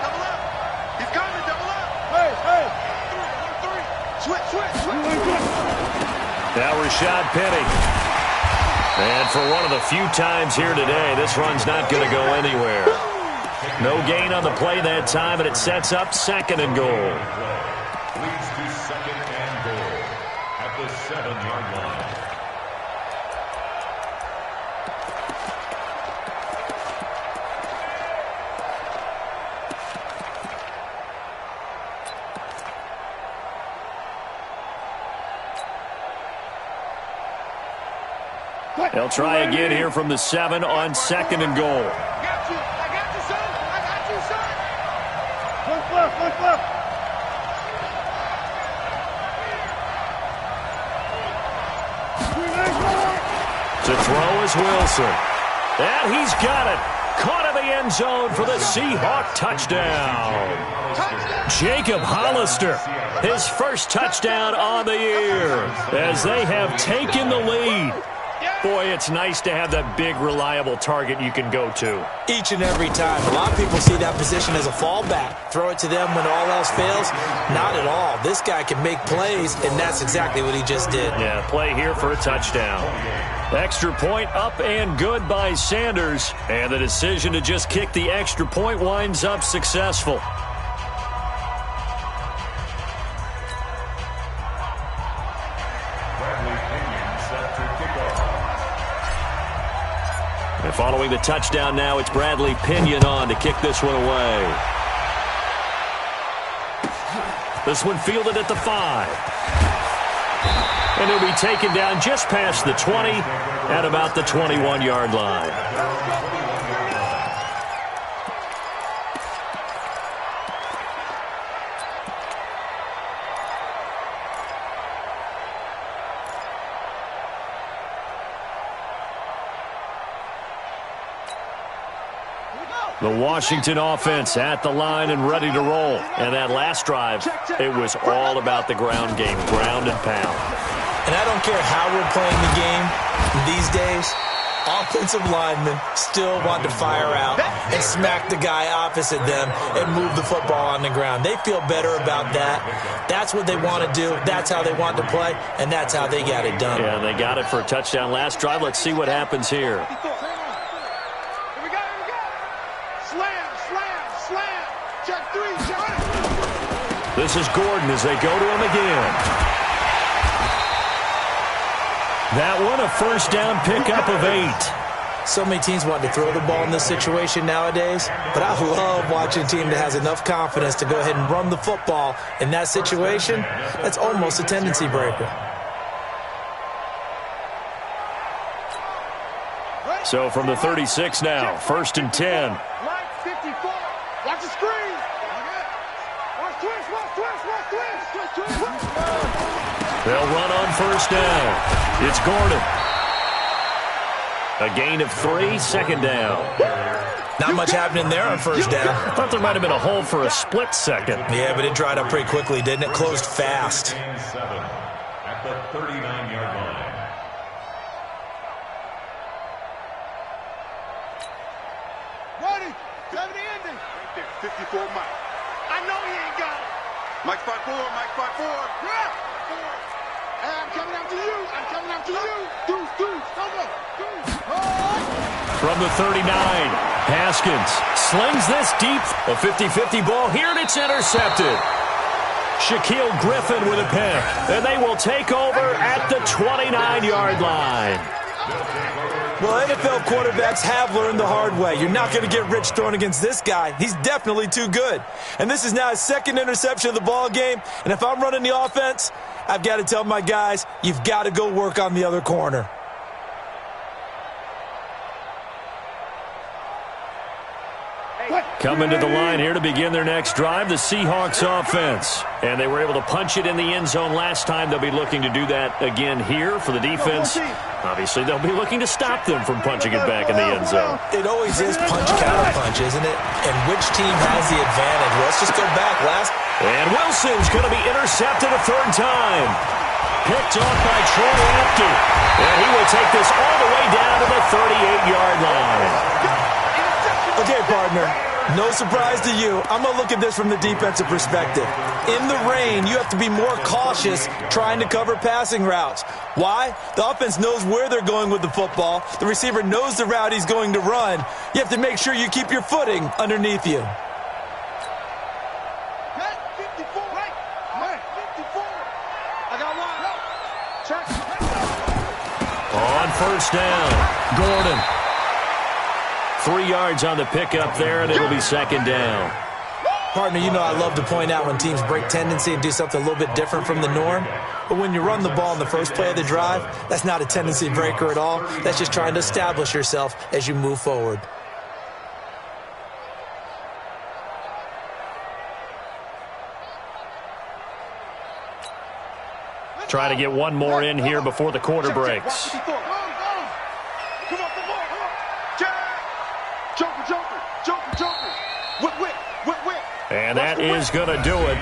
Speaker 2: He's coming. Double up. Hey. 3. Switch.
Speaker 6: Now Rashad Penny. And for one of the few times here today, this run's not going to go anywhere. No gain on the play that time, and it sets up second and goal.
Speaker 7: Leads to second and goal at the 7-yard line.
Speaker 6: They'll try again here from the 7 on second and goal.
Speaker 2: I got you, son. Look left.
Speaker 6: To throw is Wilson. And he's got it. Caught in the end zone for the Seahawk touchdown. Jacob Hollister, his first touchdown on the year as they have taken the lead. Boy, it's nice to have that big, reliable target you can go to.
Speaker 8: Each and every time. A lot of people see that position as a fallback. Throw it to them when all else fails. Not at all. This guy can make plays, and that's exactly what he just did.
Speaker 6: Yeah, play here for a touchdown. Extra point up and good by Sanders. And the decision to just kick the extra point winds up successful. And following the touchdown now, it's Bradley Pinion on to kick this one away. This one fielded at the 5. And he'll be taken down just past the 20 at about the 21-yard line. The Washington offense at the line and ready to roll. And that last drive, it was all about the ground game, ground and pound.
Speaker 8: And I don't care how we're playing the game these days, offensive linemen still want to fire out and smack the guy opposite them and move the football on the ground. They feel better about that. That's what they want to do. That's how they want to play, and that's how they got it done.
Speaker 6: Yeah, they got it for a touchdown last drive. Let's see what happens here. This is Gordon as they go to him again. That one, a first down pickup of 8.
Speaker 8: So many teams want to throw the ball in this situation nowadays, but I love watching a team that has enough confidence to go ahead and run the football in that situation. That's almost a tendency breaker.
Speaker 6: So from the 36 now, first and 10.
Speaker 2: Line 54. Watch the screen. Watch twist.
Speaker 6: They'll run on first down. It's Gordon. A gain of 3, second down.
Speaker 8: Not much happening there on first down.
Speaker 10: I thought there might have been a hole for a split second.
Speaker 8: Yeah, but it dried up pretty quickly, didn't it? Closed fast.
Speaker 7: At the 39-yard line.
Speaker 2: Ready. 70 ending. Right there. 54 Mike. I know he ain't got it. Mike 5-4. Mike 5-4. Yeah. Hey, I'm coming after you. I'm coming after you. Deuce. Come on. Deuce.
Speaker 6: From the 39, Haskins slings this deep. A 50-50 ball here, and it's intercepted. Shaquille Griffin with a pick, and they will take over at the 29-yard line.
Speaker 8: Well, NFL quarterbacks have learned the hard way. You're not going to get rich throwing against this guy. He's definitely too good. And this is now his second interception of the ball game. And if I'm running the offense, I've got to tell my guys, you've got to go work on the other corner.
Speaker 6: Coming to the line here to begin their next drive, the Seahawks offense. And they were able to punch it in the end zone last time. They'll be looking to do that again here for the defense. Obviously, they'll be looking to stop them from punching it back in the end zone.
Speaker 8: It always is punch-counter-punch, isn't it? And which team has the advantage? Let's just go back.
Speaker 6: And Wilson's going to be intercepted a third time. Picked off by Troy Apke. And he will take this all the way down to the 38-yard line.
Speaker 8: Okay, partner, no surprise to you. I'm going to look at this from the defensive perspective. In the rain, you have to be more cautious trying to cover passing routes. Why? The offense knows where they're going with the football. The receiver knows the route he's going to run. You have to make sure you keep your footing underneath you.
Speaker 6: On first down, Gordon. 3 yards on the pickup there, and it'll be second down.
Speaker 8: Partner, you know I love to point out when teams break tendency and do something a little bit different from the norm. But when you run the ball in the first play of the drive, that's not a tendency breaker at all. That's just trying to establish yourself as you move forward.
Speaker 10: Try to get one more in here before the quarter breaks. And that is going to do it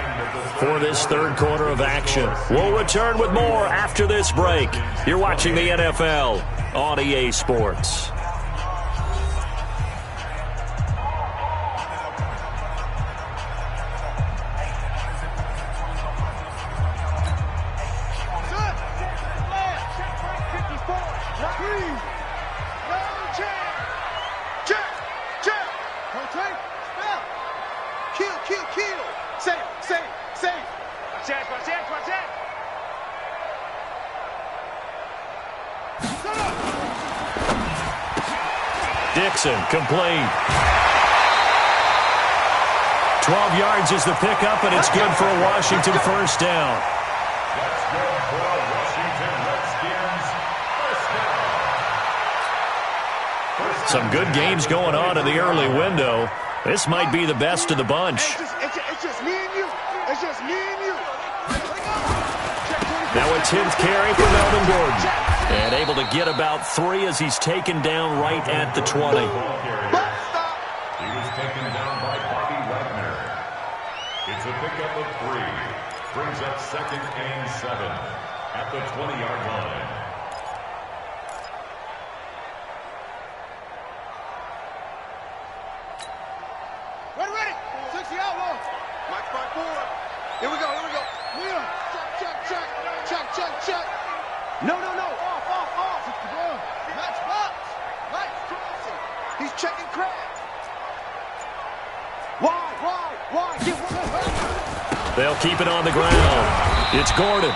Speaker 10: for this third quarter of action. We'll return with more after this break. You're watching the NFL on EA Sports. Dixon, complete. 12 yards is the pickup, and it's good for a Washington first down.
Speaker 7: That's good for a Washington Redskins first down.
Speaker 6: Some good games going on in the early window. This might be the best of the bunch.
Speaker 2: It's just me and you. It's just me and you.
Speaker 6: Now a 10th carry for Melvin Gordon. And able to get about 3 as he's taken down right at the 20.
Speaker 7: He was taken down by Bobby Wagner. It's a pickup of 3. Brings up 2nd and 7 at the 20-yard line.
Speaker 2: Ready. 60 outlaw. Mike 5-4. Here we go. Leon. Check. No. Off. Match box. Nice crossing. He's checking crack. Why? Get one.
Speaker 6: They'll keep it on the ground. It's Gordon.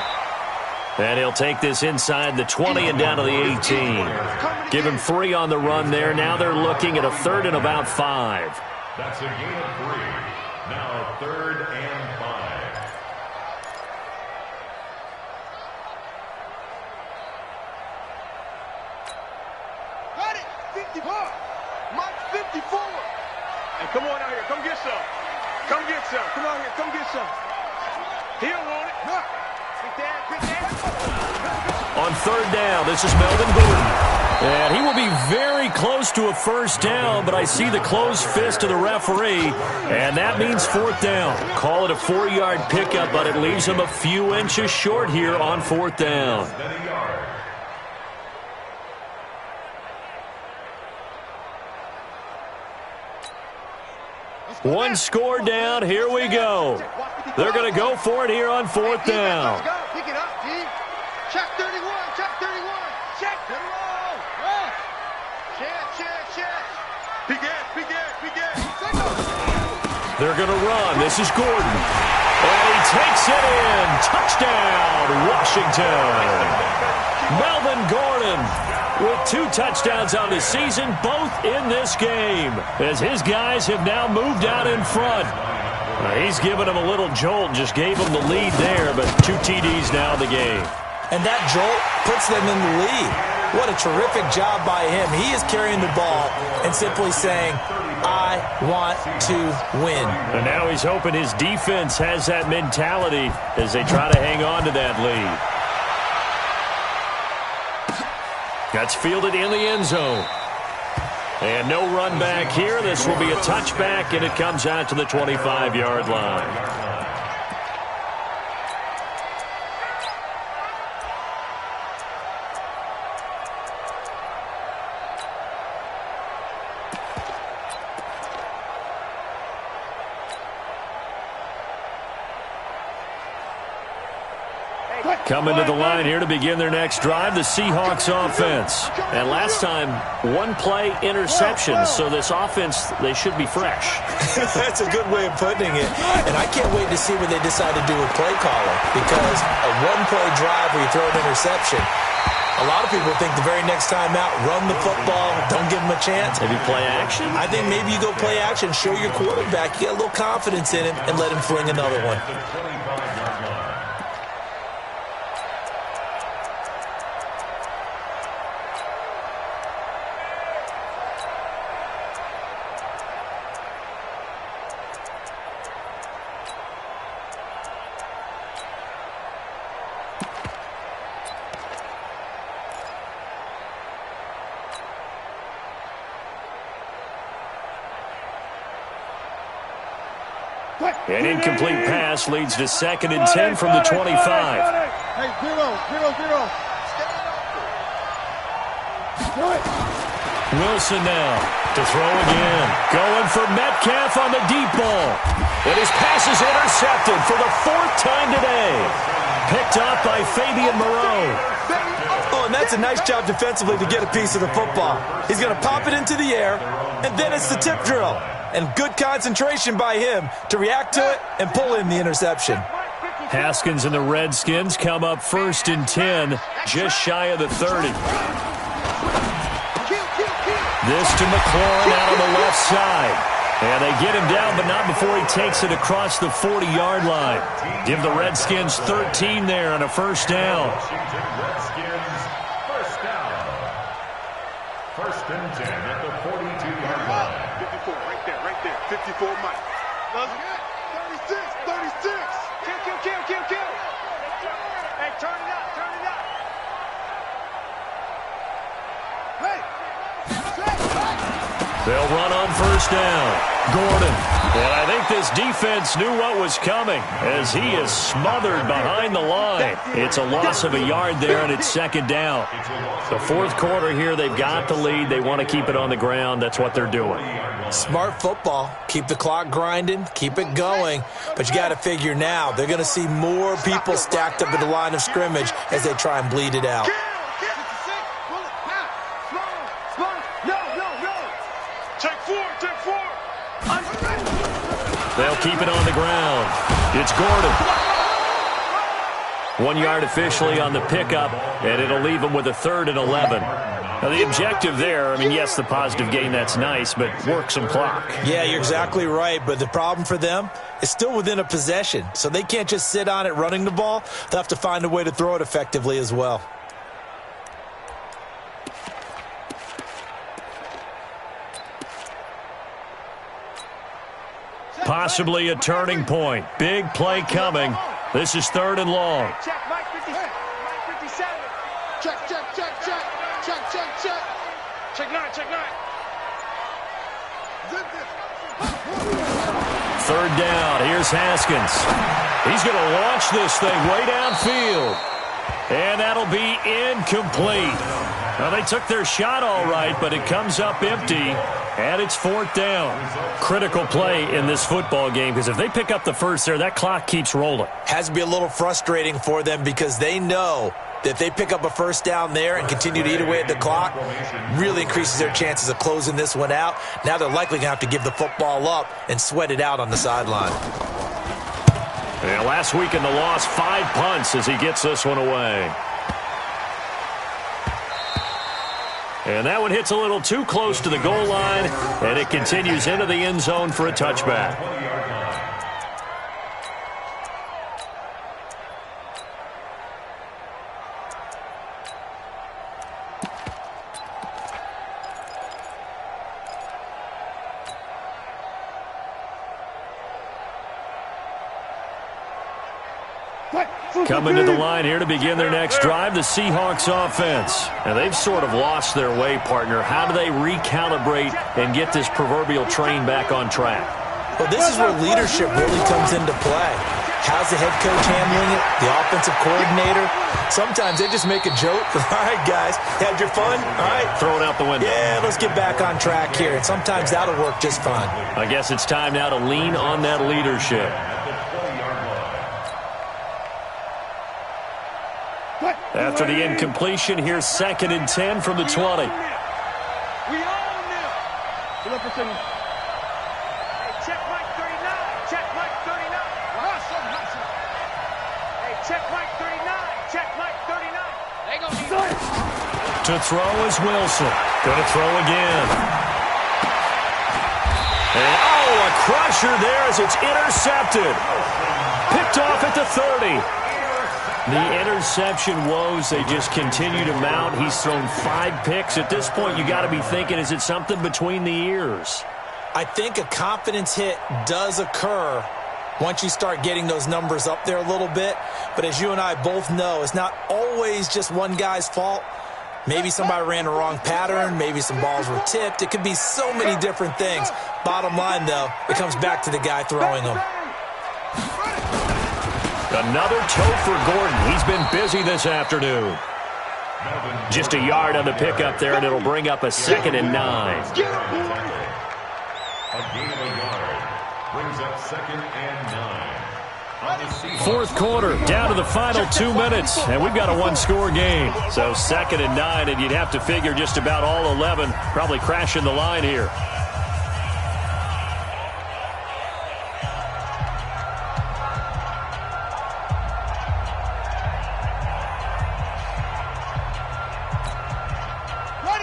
Speaker 6: And he'll take this inside the 20 and down to the 18. Give him 3 on the run there. Now they're looking at a 3rd and about 5.
Speaker 7: That's a gain of 3. Now 3rd and 5.
Speaker 2: Got it. 54. Mike 54. Hey, come on out here. Come get some. Come on here. Come get some. He don't want it. Big dad.
Speaker 6: On 3rd down, this is Melvin Gordon. And he will be very close to a first down, but I see the closed fist of the referee, and that means fourth down. Call it a 4-yard pickup, but it leaves him a few inches short here on fourth down. One score down. Here we go. They're going to go for it here on fourth down.
Speaker 2: Let's go. Pick it up, G. Check 31. Check 31. Check. Get it roll. Check. Begin.
Speaker 6: They're going to run. This is Gordon. And he takes it in. Touchdown, Washington. Melvin Gordon with 2 touchdowns on the season, both in this game, as his guys have now moved out in front. He's given him a little jolt, just gave him the lead there, but 2 TDs now in the game.
Speaker 8: And that jolt puts them in the lead. What a terrific job by him. He is carrying the ball and simply saying, I want to win.
Speaker 6: And now he's hoping his defense has that mentality as they try to hang on to that lead. That's fielded in the end zone. And no run back here. This will be a touchback, and it comes out to the 25-yard line. Coming to the line here to begin their next drive, the Seahawks offense. And last time, 1-play interception, so this offense, they should be fresh.
Speaker 8: That's a good way of putting it. And I can't wait to see what they decide to do with play calling, because a 1-play drive where you throw an interception, a lot of people think the very next time out, run the football, don't give them a chance.
Speaker 6: Maybe play action?
Speaker 8: I think maybe you go play action, show your quarterback, you get a little confidence in him, and let him fling another one.
Speaker 6: An incomplete pass leads to 2nd and 10 from the 25.
Speaker 2: Hey, 0.
Speaker 6: Wilson now to throw again. Going for Metcalf on the deep ball. And his pass is intercepted for the 4th time today. Picked up by Fabian Moreau.
Speaker 8: Oh, and that's a nice job defensively to get a piece of the football. He's going to pop it into the air, and then it's the tip drill. And good concentration by him to react to it and pull in the interception.
Speaker 6: Haskins and the Redskins come up 1st and 10, just shy of the 30. This to McLaurin out on the left side. And they get him down, but not before he takes it across the 40-yard line. Give the Redskins 13 there on a first down.
Speaker 7: Redskins, first down. 1st and 10 at the 42-yard line.
Speaker 2: 54, right there. 54, Mike. 36. Kill. Hey, turn it up. Hey.
Speaker 6: They'll run on first down. Gordon. And I think this defense knew what was coming as he is smothered behind the line. It's a loss of a yard there, and it's 2nd down. The 4th quarter here, they've got the lead. They want to keep it on the ground. That's what they're doing.
Speaker 8: Smart football. Keep the clock grinding. Keep it going. But you got to figure now, they're going to see more people stacked up at the line of scrimmage as they try and bleed it out.
Speaker 6: They'll keep it on the ground. It's Gordon. 1 yard officially on the pickup, and it'll leave them with a 3rd and 11. Now, the objective there, I mean, yes, the positive gain, that's nice, but work some clock.
Speaker 8: Yeah, you're exactly right, but the problem for them is still within a possession, so they can't just sit on it running the ball. They'll have to find a way to throw it effectively as well.
Speaker 6: Possibly a turning point. Big play coming. This is 3rd and long.
Speaker 2: Check, Mike 57. Check.
Speaker 9: Check nine, check nine.
Speaker 6: Third down. Here's Haskins. He's going to launch this thing way downfield. And that'll be incomplete. Now, they took their shot all right, but it comes up empty, and it's fourth down. Critical play in this football game, because if they pick up the first there, that clock keeps rolling.
Speaker 8: Has to be a little frustrating for them because they know that if they pick up a first down there and continue to eat away at the clock, really increases their chances of closing this one out. Now they're likely going to have to give the football up and sweat it out on the sideline.
Speaker 6: Yeah, last week in the loss, 5 punts as he gets this one away. And that one hits a little too close to the goal line, and it continues into the end zone for a touchback. Coming to the line here to begin their next drive, the Seahawks offense. And they've sort of lost their way, partner. How do they recalibrate and get this proverbial train back on track?
Speaker 8: Well, this is where leadership really comes into play. How's the head coach handling it? The offensive coordinator? Sometimes they just make a joke. All right, guys, had your fun? All right.
Speaker 6: Throw it out the window.
Speaker 8: Yeah, let's get back on track here. And sometimes that'll work just fine.
Speaker 6: I guess it's time now to lean on that leadership. After the incompletion, here's 2nd and 10 from the 20.
Speaker 9: We own them. Hey, check Mike 39. Check Mike 39. Hey, check Mike 39. Check Mike 39. They gonna need it.
Speaker 6: To throw is Wilson. Going to throw again. And, a crusher there as it's intercepted. Picked off at the 30. The interception woes, they just continue to mount. He's thrown 5 picks. At this point, you got to be thinking, is it something between the ears?
Speaker 8: I think a confidence hit does occur once you start getting those numbers up there a little bit. But as you and I both know, it's not always just one guy's fault. Maybe somebody ran the wrong pattern. Maybe some balls were tipped. It could be so many different things. Bottom line, though, it comes back to the guy throwing them.
Speaker 6: Another toe for Gordon. He's been busy this afternoon. Just a yard on the pickup there, and it'll bring up a 2nd and 9.
Speaker 7: A gain of a yard brings up 2nd and 9.
Speaker 6: Fourth quarter, down to the final 2 minutes, and we've got a one-score game. So 2nd and 9, and you'd have to figure just about all 11 probably crashing the line here.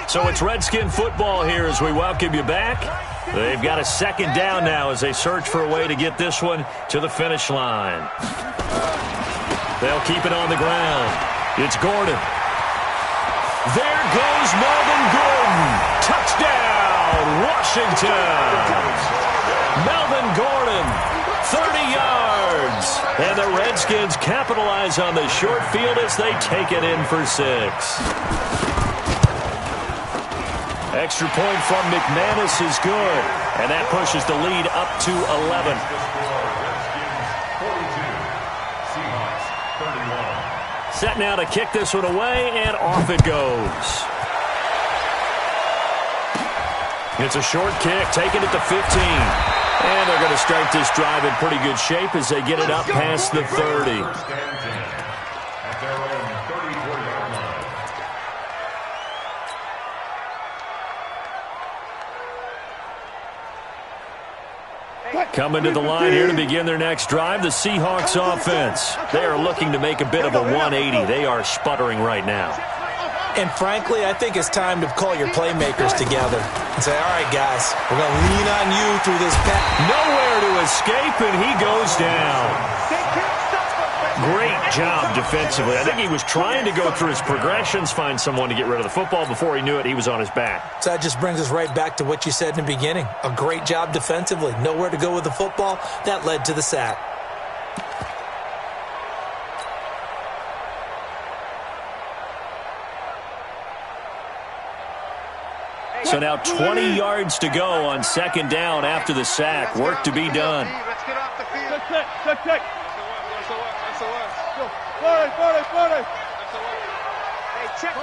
Speaker 6: So it's Redskin football here as we welcome you back. They've got a 2nd down now as they search for a way to get this one to the finish line. They'll keep it on the ground. It's Gordon. There goes Melvin Gordon. Touchdown, Washington. Melvin Gordon, 30 yards. And the Redskins capitalize on the short field as they take it in for 6. Extra point from McManus is good, and that pushes the lead up to 11. Set now to kick this one away, and off it goes. It's a short kick, taken at the 15. And they're going to start this drive in pretty good shape as they get it up past the 30. Coming to the line here to begin their next drive, the Seahawks offense. They are looking to make a bit of a 180. They are sputtering right now.
Speaker 8: And frankly, I think it's time to call your playmakers together and say, all right, guys, we're going to lean on you through this pass.
Speaker 6: Nowhere to escape, and he goes down. Great job defensively. I think he was trying to go through his progressions, find someone to get rid of the football. Before he knew it, he was on his back.
Speaker 8: So that just brings us right back to what you said in the beginning. A great job defensively. Nowhere to go with the football. That led to the sack.
Speaker 6: So now 20 yards to go on second down after the sack. Work to be done.
Speaker 2: Let's get off the field.
Speaker 9: Check. Hey, check.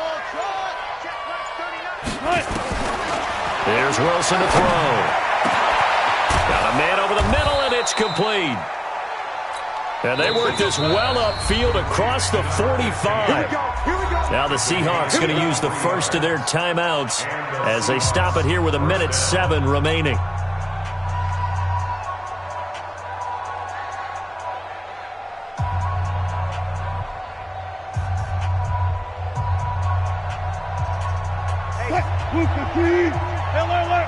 Speaker 9: Check, 39.
Speaker 6: There's Wilson to throw. Got a man over the middle, and it's complete. And they work this well upfield across the 45. Now the Seahawks going to use the first of their timeouts as they stop it here with 1:07 remaining.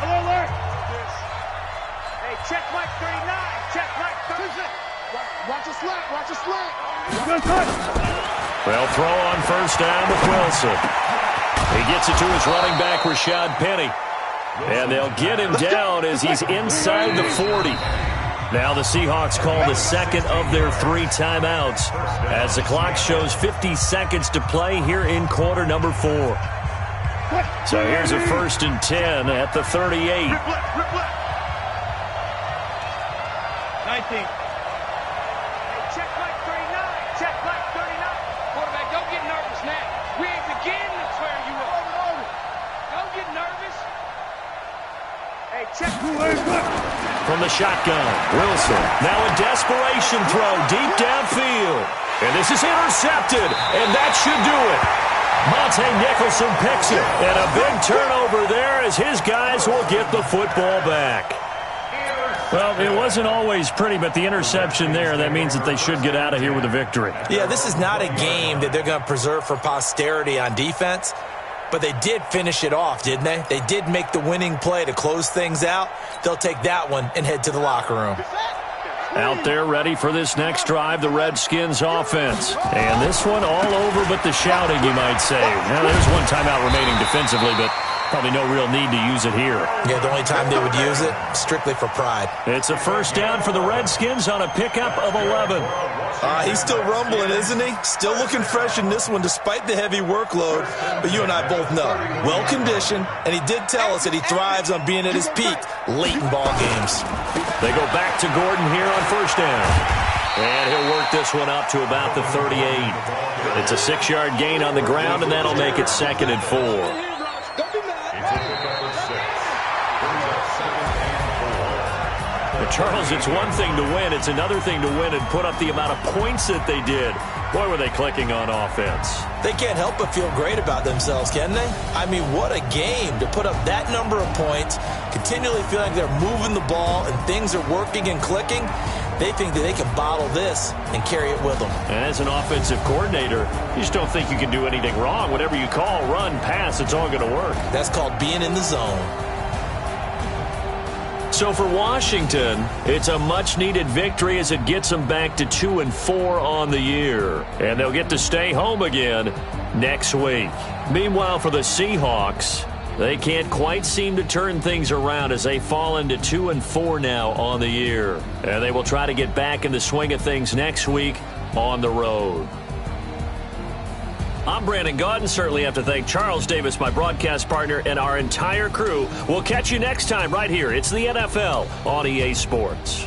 Speaker 9: Alert. Hey, check Mike 39. Check Mike 36.
Speaker 2: Watch a slant.
Speaker 6: Well, throw on first down with Wilson. He gets it to his running back, Rashad Penny. And they'll get him down as he's inside the 40. Now the Seahawks call the second of their 3 timeouts as the clock shows 50 seconds to play here in quarter number 4. So here's a 1st and 10 at the 38.
Speaker 9: 19. Check Mike 39. Check Mike 39. Quarterback, don't get nervous now. We ain't beginning to swear you up. Don't get nervous. Hey, check.
Speaker 6: From the shotgun, Wilson. Now a desperation throw deep downfield. And this is intercepted, and that should do it. Monte Nicholson picks it. And a big turnover there as his guys will get the football back. Well, it wasn't always pretty, but the interception there, that means that they should get out of here with a victory.
Speaker 8: Yeah, this is not a game that they're going to preserve for posterity on defense, but they did finish it off, didn't they? They did make the winning play to close things out. They'll take that one and head to the locker room.
Speaker 6: Out there ready for this next drive, the Redskins offense. And this one all over but the shouting, you might say. Now, there's one timeout remaining defensively, but probably no real need to use it here.
Speaker 8: Yeah, the only time they would use it, strictly for pride.
Speaker 6: It's a first down for the Redskins on a pickup of 11.
Speaker 8: He's still rumbling, isn't he? Still looking fresh in this one despite the heavy workload. But you and I both know, well-conditioned, and he did tell us that he thrives on being at his peak late in ball games.
Speaker 6: They go back to Gordon here on first down. And he'll work this one up to about the 38. It's a 6-yard gain on the ground, and that'll make it 2nd and 4. Charles, it's one thing to win. It's another thing to win and put up the amount of points that they did. Boy, were they clicking on offense.
Speaker 8: They can't help but feel great about themselves, can they? I mean, what a game to put up that number of points, continually feeling like they're moving the ball and things are working and clicking. They think that they can bottle this and carry it with them.
Speaker 6: And as an offensive coordinator, you just don't think you can do anything wrong. Whatever you call, run, pass, it's all going to work.
Speaker 8: That's called being in the zone.
Speaker 6: So for Washington, it's a much-needed victory as it gets them back to 2-4 on the year. And they'll get to stay home again next week. Meanwhile, for the Seahawks, they can't quite seem to turn things around as they fall into 2-4 now on the year. And they will try to get back in the swing of things next week on the road. I'm Brandon Gaudin. Certainly have to thank Charles Davis, my broadcast partner, and our entire crew. We'll catch you next time right here. It's the NFL on EA Sports.